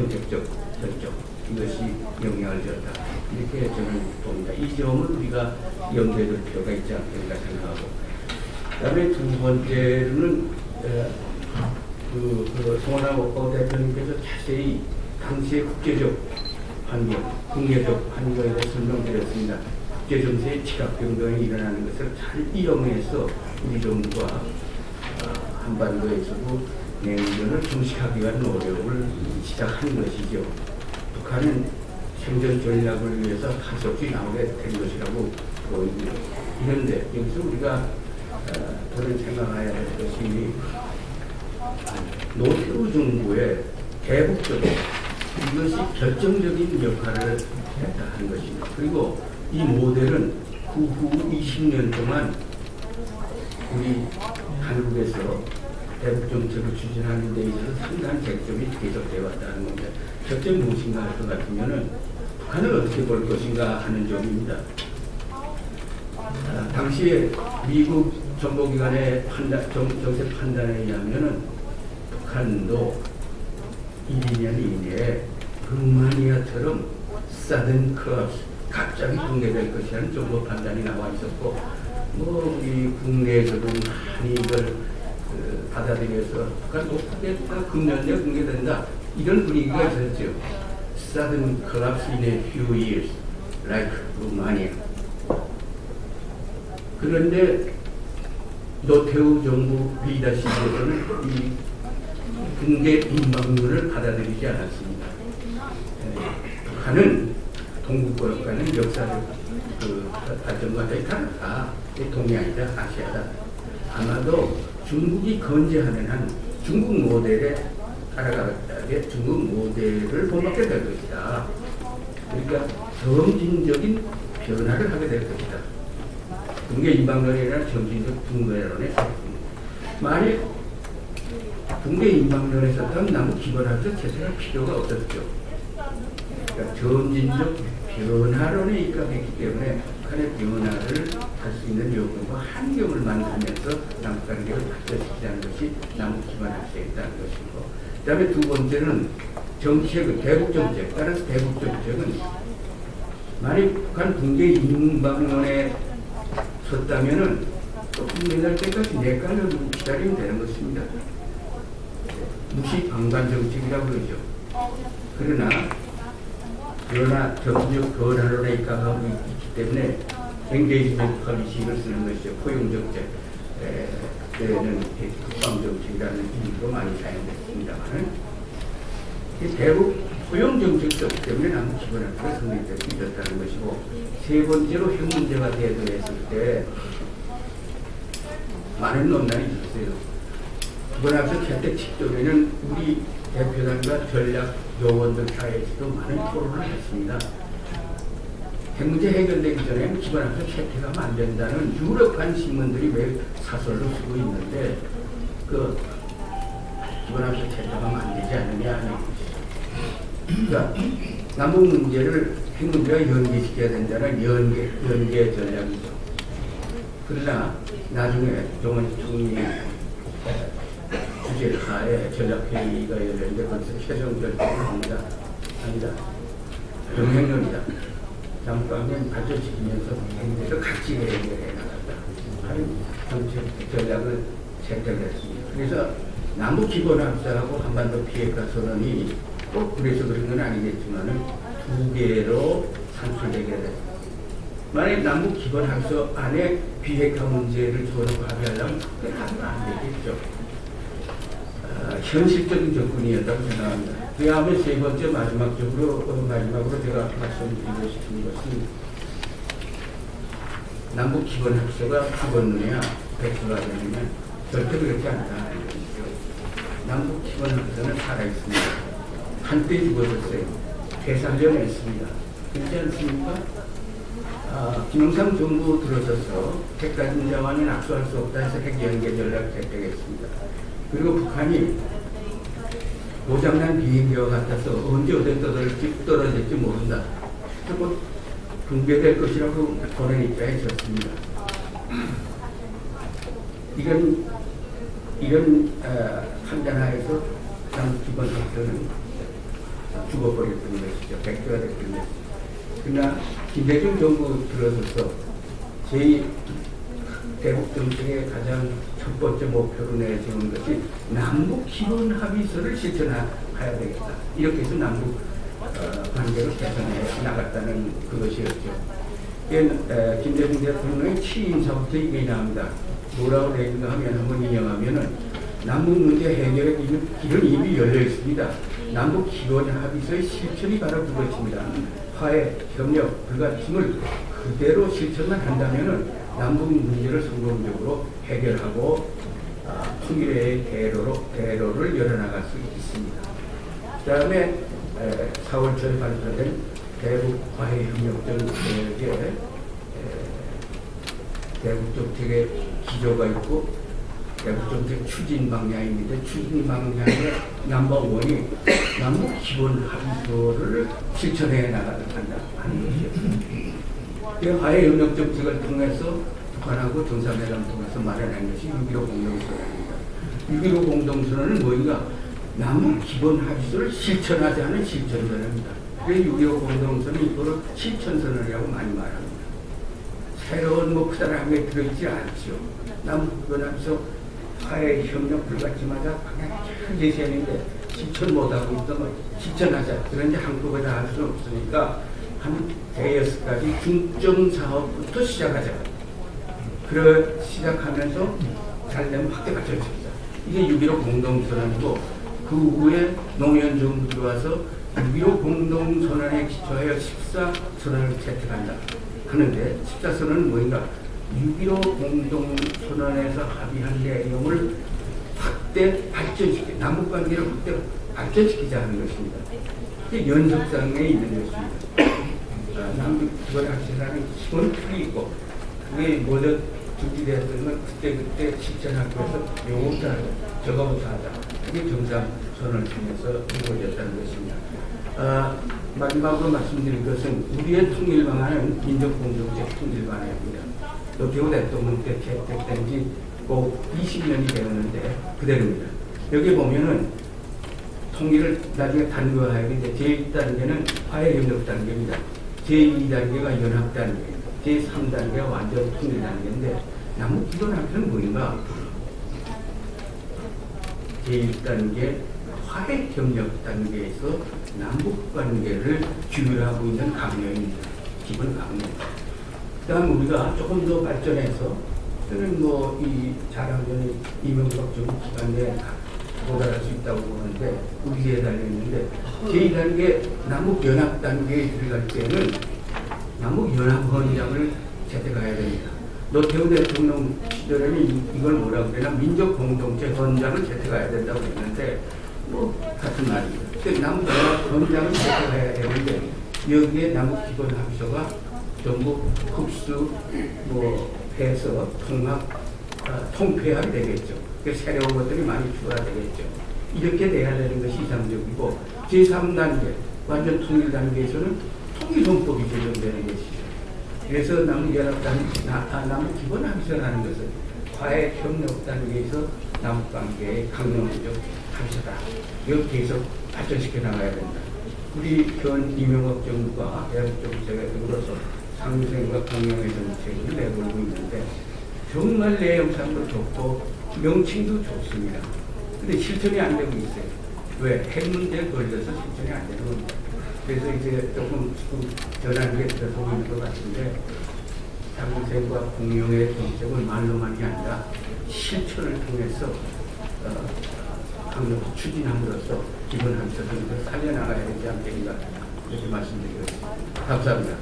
정책적 결정 이것이 영향을 줬다. 이렇게 저는 봅니다. 이 점을 우리가 염두에 둘 필요가 있지 않겠는가 생각하고, 그다음에 두 번째로는 송원호 대표님께서 자세히 당시의 국제적 환경, 국내적 환경에 대해 설명드렸습니다. 국제정세의 지각변동이 일어나는 것을 잘 이용해서 우리 정부가 한반도에서도 냉전을 종식하기 위한 노력을 시작한 것이죠. 북한은 생존 전략을 위해서 할 수 없이 나오게 된 것이라고 보입니다. 그런데 여기서 우리가 저는 생각해야 할 것이 노태우 정부의 대북적으로 이것이 결정적인 역할을 했다 하는 것입니다. 그리고 이 모델은 후후 20년 동안 우리 한국에서 대북 정책을 추진하는 데 있어서 상당한 쟁점이 계속되어 왔다는 겁니다. 첫째 무엇인가 할 것 같으면은 북한을 어떻게 볼 것인가 하는 점입니다. 당시에 미국 정보기관의 정세 판단에 의하면은 북한도 1, 2년 이내에 루마니아처럼 사든 크랍스 갑자기 붕괴될 것이라는 정보 판단이 나와 있었고, 우리 국내에서도 많이 이걸 받아들여서 북한 독하겠다, 금년에 붕괴된다 이런 분위기가 있었죠. Sudden collapse in a few years, like Romania. 그런데 노태우 정부 리더십에서는 이 붕괴 임박론을 받아들이지 않았습니다. 북한은 동북권과는 역사적 발전과 다르다. 동양이다, 아시아다. 아마도 중국이 건재하는 한 중국 모델에 따라가게 중국 모델을 본받게 될 것이다. 그러니까 점진적인 변화를 하게 될 것이다. 붕괴 임박론이나 점진적 붕괴론에 섰습니다. 만약 붕괴 임박론에 섰다면 나무 기본학적 제시할 필요가 없었죠. 그러니까 점진적 변화론에 입각했기 때문에 북한의 변화를 할 수 있는 요건과 환경을 만들면서 남북관계를 발전시키자는 것이 남북 기반 학생이라는 것이고, 그 다음에 두 번째는 정책은 대북정책. 따라서 대북정책은 만약 북한 붕괴 임박론에 섰다면은 또 붕괴될 때까지 내관을 기다리면 되는 것입니다. 무시 방관 정책이라고 그러죠. 그러나 정치적 변화론에 입각하고 있기 때문에 engagement policy를 쓰는 것이죠. 포용정책, 그때는 국방정책이라는 의미로 많이 사용됐습니다만, 대북 포용정책 때문에 남북 기본학교가 성립될 수 있었다는 것이고, 세 번째로 핵 문제가 대두했을 때 많은 논란이 있었어요. 기본학교 채택 직전에는 우리 대표단과 전략 요원들 사이에서도 많은 토론을 했습니다. 핵 문제 해결되기 전에 기본학교 채택하면 안 된다는 유력한 신문들이 매일 사설로 쓰고 있는데, 그 기본학교 채택하면 안 되지 않느냐 하는 것이죠. 그러니까 남북 문제를 핵 문제와 연계시켜야 된다는 연계 전략이죠. 그러나 나중에 정원식 총리의 주재 하에 전략회의가 열렸는데 거기서 최종 결정을 합니다. 아니다. 병행론이다. 남북관계는 발전시키면서 핵문제도 같이 해결해 나갔다 하는 정책 전략을 채택했습니다. 그래서 남북 기본학사하고 한반도 비핵화 선언이 꼭 그래서 그런 건 아니겠지만은 두 개로 산출되게 됐습니다. 만약 남북 기본학서 안에 비핵화 문제를 서로 합의하려면 그렇게 하면 안 되겠죠. 현실적인 접근이었다고 생각합니다. 그다음에 세 번째 마지막으로 제가 말씀드리고 싶은 것은 남북 기본학서가 죽었느냐 백수가 되느냐 절대 그렇지 않다. 남북 기본학서는 살아있습니다. 한때 죽어졌어요. 되살려냈습니다. 그렇지 않습니까? 김영삼 정부 들어서서 핵가진 자원은 악수할 수 없다 해서 핵 연계 전략 채택했습니다. 그리고 북한이 고장난 비행기와 같아서 언제 어디 떨어질지 모른다. 뭐 붕괴될 것이라고 보는 입장에 섰습니다. 이런 판단하에서 남북 기본학교는 죽어버렸던 것이죠. 백두가 됐던 것이죠. 그러나 김대중 정부 들어서서 대북 정책의 가장 첫 번째 목표로 내세운 것이 남북 기본 합의서를 실천해야 되겠다. 이렇게 해서 남북 관계를 개선해 나갔다는 그것이었죠. 김대중 대통령의 취임사부터 이게 나옵니다. 뭐라고 되어 있는가 하면 한번 인용하면은 남북 문제 해결의 길은 이미 열려 있습니다. 남북 기본 합의서의 실천이 바로 그것입니다. 화해, 협력, 불가침을 그대로 실천만 한다면은 남북 문제를 성공적으로 해결하고 통일의 대로를 열어나갈 수 있습니다. 그 다음에 4월 초에 발표된 대북 화해 협력정 계획에 대북 정책의 기조가 있고 대북 정책 추진 방향인데 추진 방향의 넘버원이 남북 기본 합의서를 실천해 나가야 한다 하는 것이었습니다. 화해 협력 정책을 통해서 북한하고 정상회담을 통해서 마련한 것이 6.15 공동선언입니다. 6.15 공동선언은 뭐인가? 남북 기본 합의서를 실천하지 않은 실천선언입니다. 그래서 6.15 공동선언이 이거를 실천선언이라고 많이 말합니다. 새로운 뭐 크다란 게 들어있지 않죠. 남북 기본 합의서 화해 협력 불가침하자 방향 잘 제시했는데 실천 못하고 있다면 실천하자. 그런데 한꺼번에 할 수는 없으니까 한 대여섯 가지 중점 사업부터 시작하자. 시작하면서 잘 되면 확대 갖춰집니다. 이게 6.15 공동선언이고 그 후에 노무현 정부 들어와서 6.15 공동선언에 기초하여 14선언을 채택한다 하는데 14선언은 뭐인가? 6.15 공동선언에서 합의한 내용을 확대 발전시키자. 남북관계를 확대 발전시키자 하는 것입니다. 이게 연속상에 있는 것입니다. 남북 기본 합의서라는 기본 틀이 있고 그게 모두 준비되었던 건 그때 실천하기 위해서 요거부터 하자, 저거부터 하자. 이게 정상선언을 통해서 이루어졌다는 것입니다. 마지막으로 말씀드릴 것은 우리의 통일 방안은 민족공동체 통일 방안입니다. 노태우 대통령 때 채택된 지 꼭 20년이 되었는데 그대로입니다. 여기 보면은 통일을 나중에 단거하는데 제1단계는 화해협력 단계입니다. 제2단계가 연합단계, 제3단계가 완전 통일 단계인데 남북 기본 합의서는 뭐인가? 제1단계 화해협력 단계에서 남북 관계를 규율하고 있는 강령입니다. 기본 강령. 그 다음 우리가 조금 더 발전해서 저는 이 자랑전이 이명박 정부 기간 내에 도달할 수 있다고 보는데 우리에 달려있는데 제2단계 남북연합 단계에 들어갈 때는 남북연합헌장을 채택해야 됩니다. 노태우 대통령 시절에는 이걸 뭐라고 그러나 민족공동체 헌장을 채택해야 된다고 했는데 같은 말입니다. 근데 남북연합헌장을 채택해야 되는데 여기에 남북기본합의서가 전부 흡수 해서 통폐합이 되겠죠. 새로운 것들이 많이 추가되겠죠. 이렇게 돼야 되는 것이 이상적이고 제3단계 완전 통일 단계에서는 통일헌법이 제정되는 것이죠. 그래서 남북기본합의서라는 것은 화해협력 단계에서 남북관계의 강령적 합의서다. 이걸 계속 발전시켜 나가야 된다. 우리 현 이명박 정부가 대한민국 정부가 으로서 상생과 공영의 정책을 내걸고 있는데 정말 내용상도 좋고 명칭도 좋습니다. 근데 실천이 안 되고 있어요. 왜? 핵 문제에 걸려서 실천이 안 되는 겁니다. 그래서 이제 조금 전환이 들어서고 있는 것 같은데 상생과 공영의 정책은 말로만이 아니라 실천을 통해서 강력히 추진함으로써 기본 합의서 등을 살려나가야 되지 않겠는가 이렇게 말씀드리겠습니다. 감사합니다.